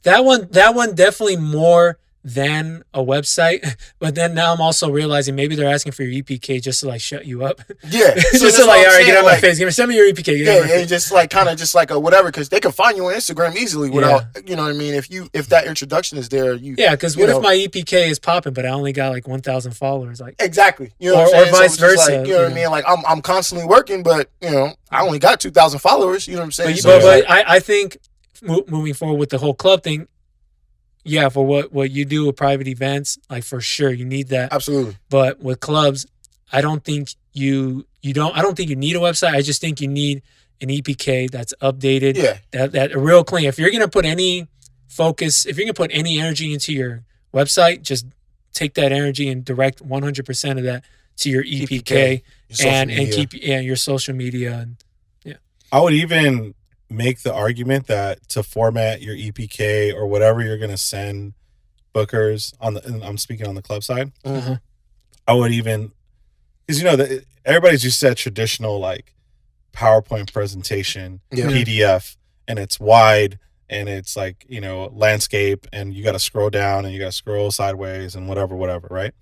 That one definitely more than a website. But then now I'm also realizing maybe they're asking for your EPK just to like shut you up. Yeah. Just to like, all right, get out of my face. Send me your EPK. And just like kind of just like a whatever, because they can find you on Instagram easily without, you know what I mean? If that introduction is there, because what if my EPK is popping, but I only got like 1,000 followers? Like exactly. Or vice versa. Like, you know what I mean? Like I'm constantly working, but I only got 2,000 followers. You know what I'm saying? But I think moving forward with the whole club thing. Yeah, for what you do with private events, like for sure you need that. Absolutely. But with clubs, I don't think you need a website. I just think you need an EPK that's updated. Yeah. That real clean. If you're gonna put any focus, if you're gonna put any energy into your website, just take that energy and direct 100% of that to your EPK and keep your social media and I would even make the argument that to format your EPK or whatever you're going to send bookers and I'm speaking on the club side. Mm-hmm. I would even, because everybody's used to that traditional like PowerPoint presentation, PDF, and it's wide and it's like, landscape and you got to scroll down and you got to scroll sideways and whatever, right?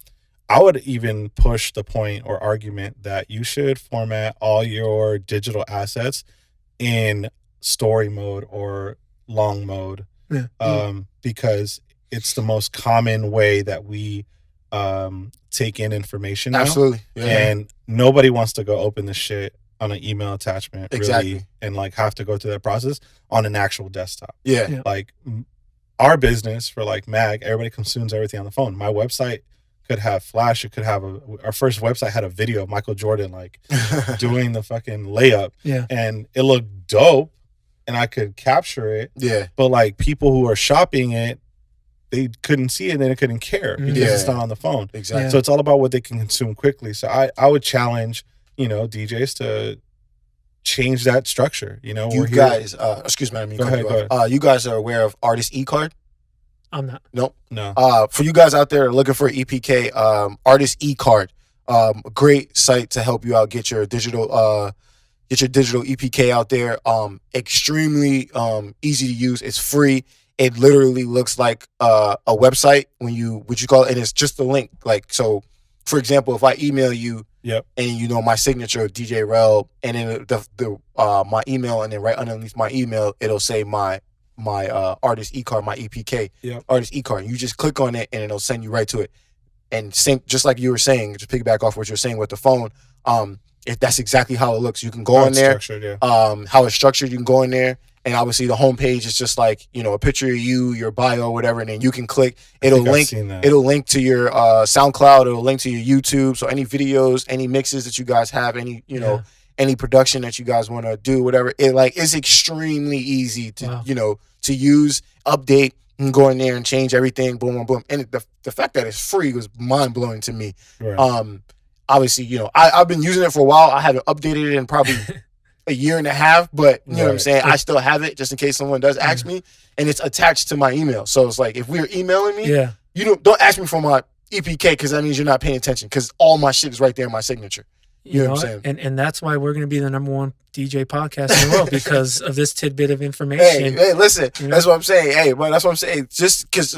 I would even push the point or argument that you should format all your digital assets in story mode or long mode, because it's the most common way that we take in information now. Absolutely. And nobody wants to go open the shit on an email attachment really and like have to go through that process on an actual desktop. Like our business for like Mag, everybody consumes everything on the phone. My website could have Flash. It could have our first website had a video of Michael Jordan like doing the fucking layup, and it looked dope, and I could capture it. But like people who are shopping it, they couldn't see it and they couldn't care because it's not on the phone. Exactly. So it's all about what they can consume quickly. So I would challenge DJs to change that structure. You guys, excuse me, I mean, go ahead. You guys are aware of Artist E-Card? I'm not. Nope. No. For you guys out there looking for EPK, Artist E-Card, a great site to help you out get your digital EPK out there. Extremely easy to use. It's free. It literally looks like a website when you call it, and it's just a link. Like, so for example, if I email you and my signature of DJ Rell and then my email, and then right underneath my email it'll say my Artist E-Card, my EPK, Artist E-Card. You just click on it and it'll send you right to it. And same, just like you were saying, just piggyback off what you're saying with the phone, if that's exactly how it looks. You can go in there, how it's structured, you can go in there, and obviously the homepage is just like, a picture of you, your bio, whatever, and then you can click. It'll link to your SoundCloud, it'll link to your YouTube, so any videos, any mixes that you guys have, any any production that you guys want to do, whatever, it's extremely easy to to use, update, and go in there and change everything, boom, boom, boom. And the fact that it's free was mind blowing to me. Right. Obviously, I've been using it for a while. I haven't updated it in probably a year and a half, but you know what I'm saying? I still have it just in case someone does ask me, and it's attached to my email. So it's like, if we're emailing me, you don't ask me for my EPK, because that means you're not paying attention, because all my shit is right there in my signature. You know what I'm saying? And that's why we're going to be the #1 DJ podcast in the world, because of this tidbit of information. Hey, listen, that's what I'm saying. Hey, but that's what I'm saying. Just because,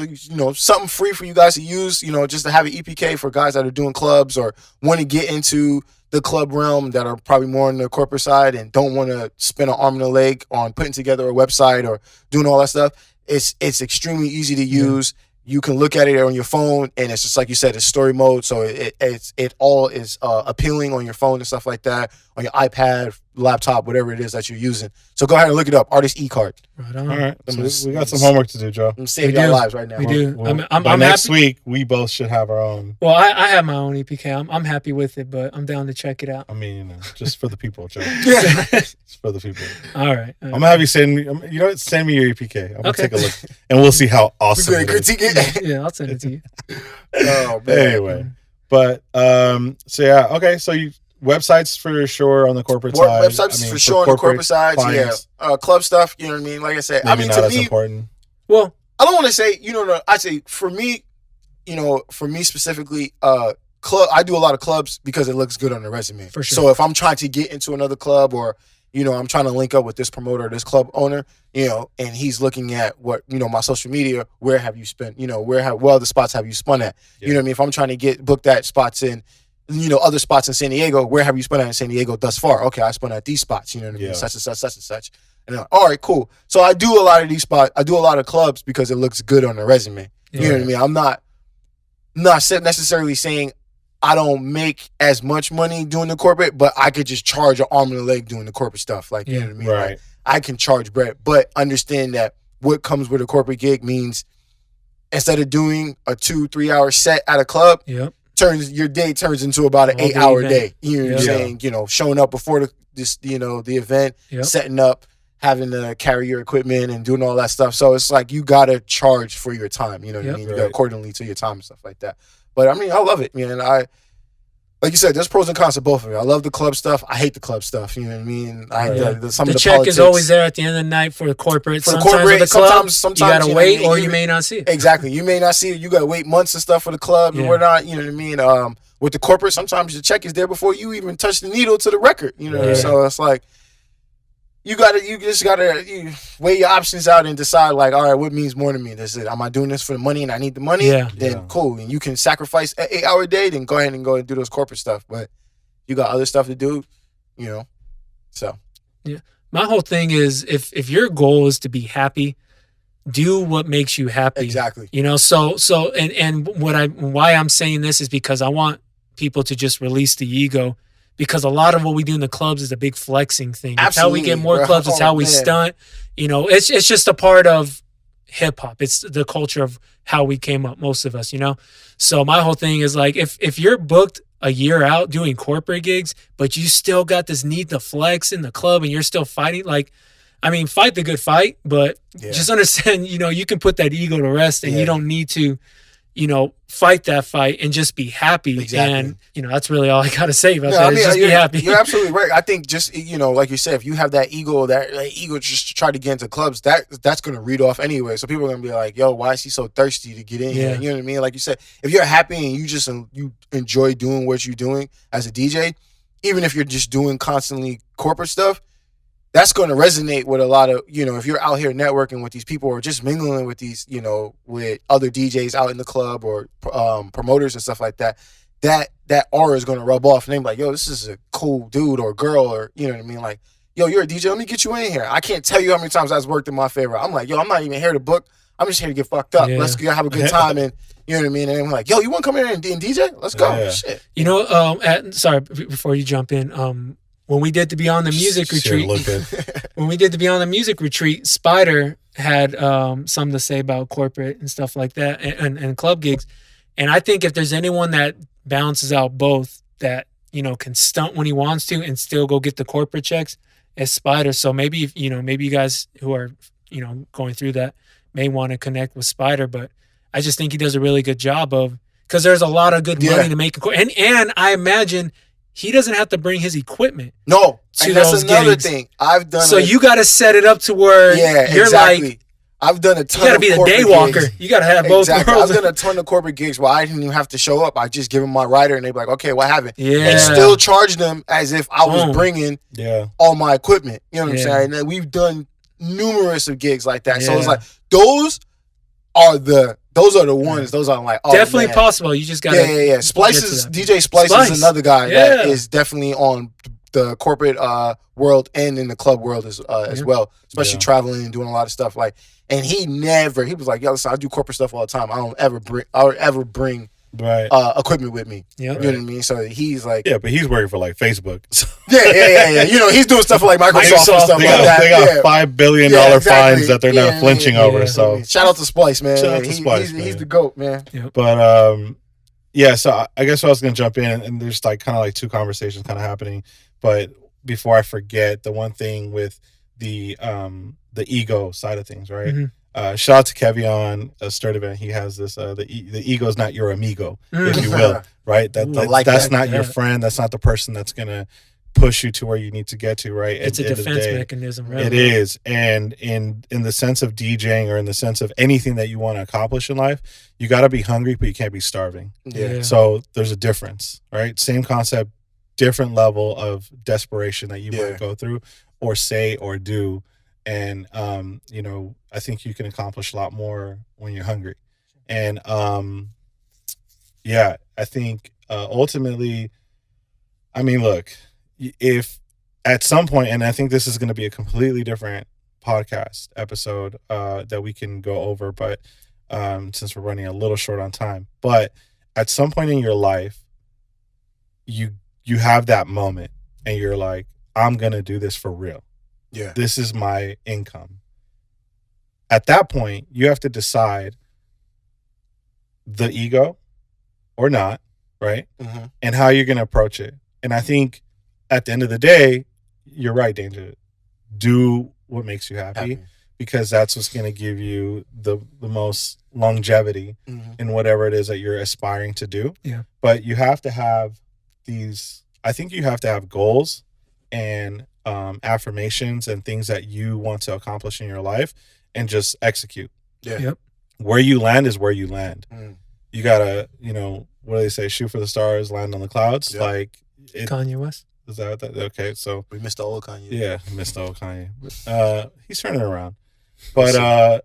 something free for you guys to use, just to have an EPK for guys that are doing clubs or want to get into the club realm, that are probably more on the corporate side and don't want to spend an arm and a leg on putting together a website or doing all that stuff. It's extremely easy to use. You can look at it on your phone, and it's just like you said, it's story mode. So it all is appealing on your phone and stuff like that, on your iPad, laptop, whatever it is that you're using. So go ahead and look it up. Artist E-Card. Right on. All right. So we got some homework to do, Joe. I'm saving our lives right now. We do. I'm next week, we both should have our own. Well, I have my own EPK. I'm happy with it, but I'm down to check it out. I mean, just for the people, Joe. Just for the people. All right. I'm gonna have you send me. You know what? Send me your EPK. I'm gonna take a look, and we'll see how awesome it is. Critique it. Yeah, I'll send it to you. Oh man. Anyway, but so yeah, okay. So you websites for sure on the corporate side. Websites for sure on the corporate side. Clients. Yeah, club stuff. You know what I mean? Like I said, Maybe not to as me, important. Well, I don't want to say. I say for me, for me specifically, club. I do a lot of clubs because it looks good on the resume. For sure. So if I'm trying to get into another club or I'm trying to link up with this promoter or this club owner, and he's looking at what, my social media, where have you spent, where other spots have you spun at? Yeah. You know what I mean? If I'm trying to book that spots in, other spots in San Diego, where have you spun at in San Diego thus far? Okay, I spun at these spots, you know what I mean? Such and such, such and such. And all right, cool. So I do a lot of these spots. I do a lot of clubs because it looks good on the resume. You know what I mean? I'm not necessarily saying I don't make as much money doing the corporate, but I could just charge an arm and a leg doing the corporate stuff. Like, you know what I mean? Right. Like, I can charge bread, but understand that what comes with a corporate gig means instead of doing a 2-3 hour set at a club, your day turns into about an 8 hour day. You know what I'm saying? Showing up before the event, setting up, having to carry your equipment and doing all that stuff. So it's like you gotta charge for your time. You know what I mean? You got accordingly to your time and stuff like that. But I mean, I love it, man. Like you said, there's pros and cons to both of it. I love the club stuff. I hate the club stuff. You know what I mean? The check politics. is always there at the end of the night for the corporate. Sometimes you gotta wait, or you may not see it. Exactly, you may not see it. You gotta wait months and stuff for the club and whatnot. You know what I mean? With the corporate, sometimes the check is there before you even touch the needle to the record. You know, so it's like you just gotta weigh your options out and decide, like, all right, what means more to me? Am I doing this for the money and I need the money? Then cool. And you can sacrifice an 8 hour day, then go ahead and do those corporate stuff. But you got other stuff to do, So my whole thing is if your goal is to be happy, do what makes you happy. Exactly. So and why I'm saying this is because I want people to just release the ego. Because a lot of what we do in the clubs is a big flexing thing. It's how we get more clubs. It's how we stunt. It's just a part of hip hop. It's the culture of how we came up, most of us, So my whole thing is like, if you're booked a year out doing corporate gigs, but you still got this need to flex in the club and you're still fighting, fight the good fight, but just understand, you can put that ego to rest and you don't need to, fight that fight and just be happy. Exactly. And, that's really all I got to say about that. Just be happy. You're absolutely right. I think just, like you said, if you have that ego just to try to get into clubs, that's going to read off anyway. So people are going to be like, yo, why is he so thirsty to get in here? You know what I mean? Like you said, if you're happy and you enjoy doing what you're doing as a DJ, even if you're just doing constantly corporate stuff, that's going to resonate with a lot of, if you're out here networking with these people or just mingling with these, with other DJs out in the club or promoters and stuff like that, that aura is going to rub off and they're like, yo, this is a cool dude or girl, or, you know what I mean? Like, yo, you're a DJ, let me get you in here. I can't tell you how many times that's worked in my favor. I'm like, yo, I'm not even here to book. I'm just here to get fucked up. Let's go have a good time. And you know what I mean? And I'm like, yo, you want to come in here and DJ? Let's go. Shit. Sorry, before you jump in, when we did the Beyond the Music retreat, Spider had something to say about corporate and stuff like that and club gigs. And I think if there's anyone that balances out both, that, can stunt when he wants to and still go get the corporate checks, it's Spider. So maybe, maybe you guys who are, going through that may want to connect with Spider, but I just think he does a really good job because there's a lot of good money to make. And I imagine he doesn't have to bring his equipment. No, and that's another thing. I've done. So you got to set it up to where you're like, I've done a ton. You got to be the day walker. Gigs. You got to have both worlds. I've done a ton of corporate gigs where I didn't even have to show up. I just give them my rider and they be like, okay, what happened? And still charge them as if I was bringing all my equipment. You know what I'm saying? And we've done numerous of gigs like that. So it's like those are the ones. Those are like definitely possible. You just got Splices. DJ Splice is another guy that is definitely on the corporate world and in the club world as well, especially traveling and doing a lot of stuff. Like, and he was like, yo, listen, I do corporate stuff all the time. I don't ever bring equipment with me. Yeah, you know what I mean. So he's like, but he's working for like Facebook. So. Yeah. You know, he's doing stuff for like Microsoft and stuff like that. They got $5 billion fines that they're not flinching over. So shout out to Splice, man. Shout out to Splice, he's the GOAT, man. Yep. But so I guess I was gonna jump in, and there's like kind of like two conversations kind of happening. But before I forget, the one thing with the ego side of things, right? Mm-hmm. Shout out to Kevion Sturdivant. He has this the ego is not your amigo, if you will, right? That's not your friend. That's not the person that's gonna push you to where you need to get to, right? It's a defense mechanism, right? It is. And in the sense of DJing, or in the sense of anything that you want to accomplish in life, you got to be hungry, but you can't be starving. Yeah. So there's a difference, right? Same concept, different level of desperation that you might go through or say or do. And, I think you can accomplish a lot more when you're hungry. And, I think ultimately, I mean, look, if at some point, and I think this is going to be a completely different podcast episode that we can go over, but since we're running a little short on time, but at some point in your life, you have that moment and you're like, I'm going to do this for real. Yeah. This is my income. At that point, you have to decide the ego or not, right? Mm-hmm. And how you're going to approach it. And I think at the end of the day, you're right, Danger. Do what makes you happy. Because that's what's going to give you the most longevity in whatever it is that you're aspiring to do. Yeah. But you have to have I think you have to have goals and affirmations and things that you want to accomplish in your life and just execute. Yeah. Yep. Where you land is where you land. You gotta, what do they say? Shoot for the stars, land on the clouds. Yep. Like Kanye West. Is that okay? So we missed the old Kanye. Yeah, missed the old Kanye. He's turning around, but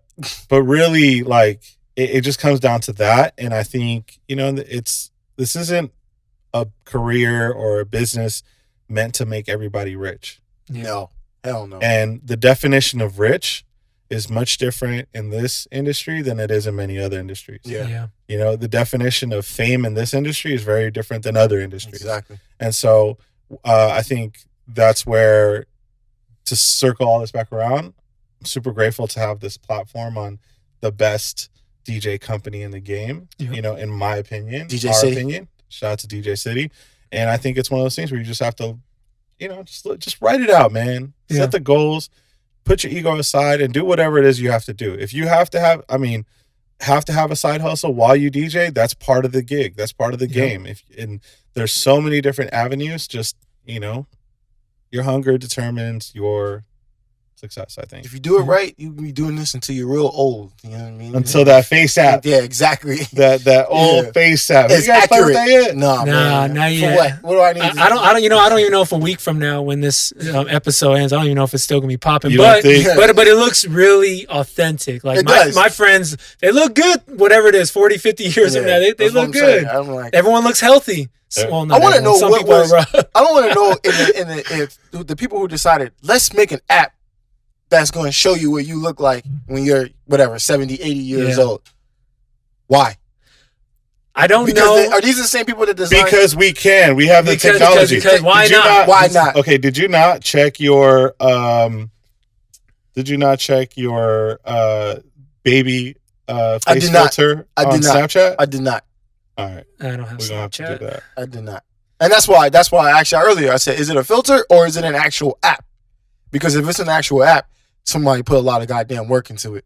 really, like it just comes down to that. And I think this isn't a career or a business meant to make everybody rich. No, hell no. And the definition of rich is much different in this industry than it is in many other industries. Yeah. The definition of fame in this industry is very different than other industries. Exactly. And so I think that's where, to circle all this back around, I'm super grateful to have this platform on the best DJ company in the game, in my opinion, opinion. Shout out to DJcity. And I think it's one of those things where you just have to, just write it out, man. Set the goals, put your ego aside, and do whatever it is you have to do. If you have to have a side hustle while you DJ, that's part of the gig. That's part of the game. And there's so many different avenues. Just, your hunger determines your success, I think. If you do it right, you can be doing this until you're real old. You know what I mean? Until that face app. Yeah, exactly. That old face app. It's accurate. That yet? Nah, man. Not yet. For what do I need to do? I don't even know if a week from now, when this episode ends, I don't even know if it's still gonna be popping. But it looks really authentic. Like my friends, they look good. Whatever it is, 40, 50 years from now, they look good. Everyone looks healthy. Well, I want to know what was. I don't want to know if the people who decided, let's make an app that's going to show you what you look like when you're 70, 80 years old. Why? I don't know. Are these the same people that design? Because we can. We have the technology. Because why not? Why not? Okay, did you not check your baby face filter on Snapchat? I did not. All right. I don't have Snapchat. Have to do that. I did not. And that's why I asked you earlier. I said, is it a filter or is it an actual app? Because if it's an actual app, somebody put a lot of goddamn work into it.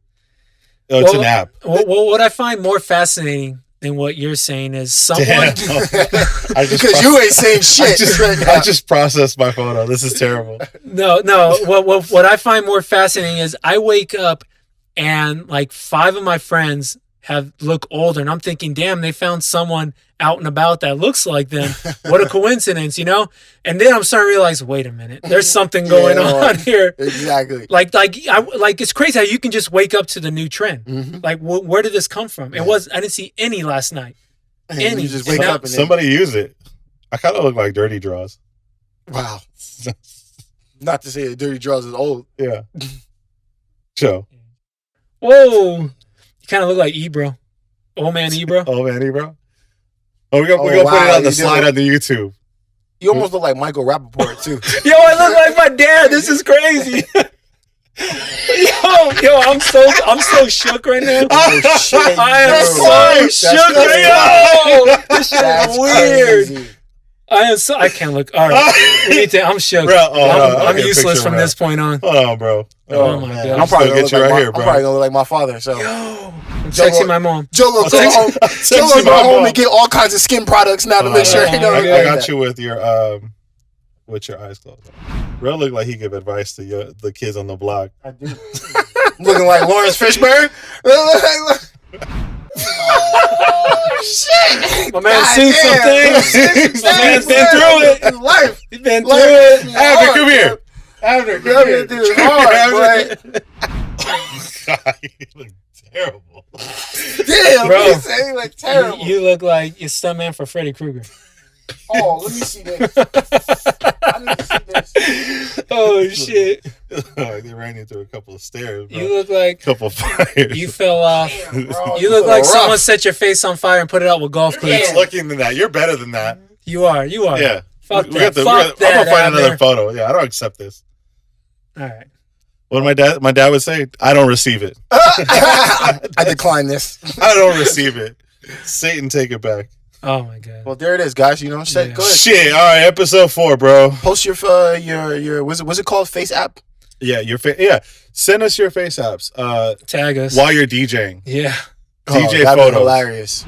Oh, it's an app. Well, what I find more fascinating than what you're saying is someone... Because you ain't saying shit. I just processed my photo. This is terrible. No. What I find more fascinating is I wake up and like 5 of my friends look older, and I'm thinking, damn, they found someone out and about that looks like them. What a coincidence, And then I'm starting to realize, wait a minute, there's something going on here. Exactly. Like it's crazy how you can just wake up to the new trend. Mm-hmm. Like, where did this come from? I didn't see any last night. Any. You just wake up and somebody use it. I kind of look like Dirty Draws. Wow. Not to say that Dirty Draws is old. Yeah. Joe. Whoa. You kind of look like Ebro. Old man Ebro. Old man Ebro. We're gonna put it on the slide on the YouTube. You almost look like Michael Rappaport too. Yo, I look like my dad. This is crazy. Yo, I'm so shook right now. Oh shit! I am so shook right now. This shit is weird. Crazy. I can't look. All right, I'm shook. Bro, I'm useless from this point on. Hold on, bro. Oh my god. I'm probably gonna look like my father. So. Yo, I'm texting my mom. Jolo, go home and get all kinds of skin products now to make sure. I got you with your eyes closed. Rell look like he give advice to the kids on the block. I do. Looking like Lawrence Fishburne. Oh shit! My man seen some things. My man's been through it. His life. He's been through it. Abner, come here. Abner, come here. This is hard, boy. God, you look terrible. Damn, bro. You look terrible. You look like you're stuntman for Freddy Krueger. Oh, let me see this. I need to see this. Oh shit! They ran into a couple of stairs. Bro. You look like a couple of fires. You fell off. Damn, you look like someone set your face on fire and put it out with golf clubs. It's looking than that. You're better than that. You are. Yeah. Fuck that. I'm gonna find another photo. Yeah, I don't accept this. All right. What my dad would say? I don't receive it. I decline this. I don't receive it. Satan, take it back. Oh my god. Well, there it is, guys. You know, go ahead. Shit. All right, episode 4, bro. Post your what's it called? Face app. Yeah, Send us your face apps. Tag us while you're DJing. Yeah. DJ photos. Hilarious.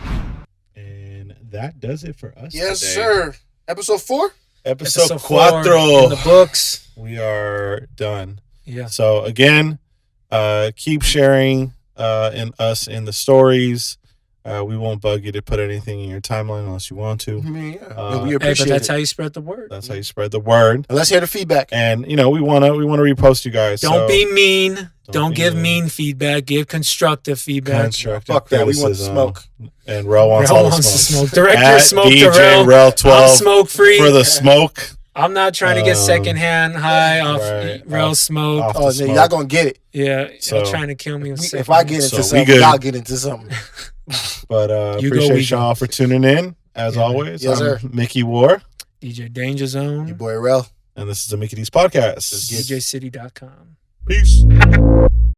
And that does it for us. Yes, today. sir. Episode 4. Episode 4 in the books. We are done. Yeah. So again, keep sharing in the stories. We won't bug you to put anything in your timeline unless you want to. We appreciate but that's how you spread the word. That's how you spread the word. And let's hear the feedback. And we wanna repost you guys. Don't be mean. Don't give mean feedback. Give constructive feedback. Fuck that. We want to smoke. And Rell wants all the smoke. Direct your smoke to DJ Rell 12. I'm smoke free For the smoke. I'm not trying to get secondhand high off Rell smoke. Oh, then y'all gonna get it. Yeah, y'all trying to kill me. If I get into something, y'all get into something. But appreciate y'all for tuning in. As always, yes, sir. MikiWAR. DJ Dainjazone. Your boy Rell. And this is the MikiDz Podcast. DJcity.com. Peace.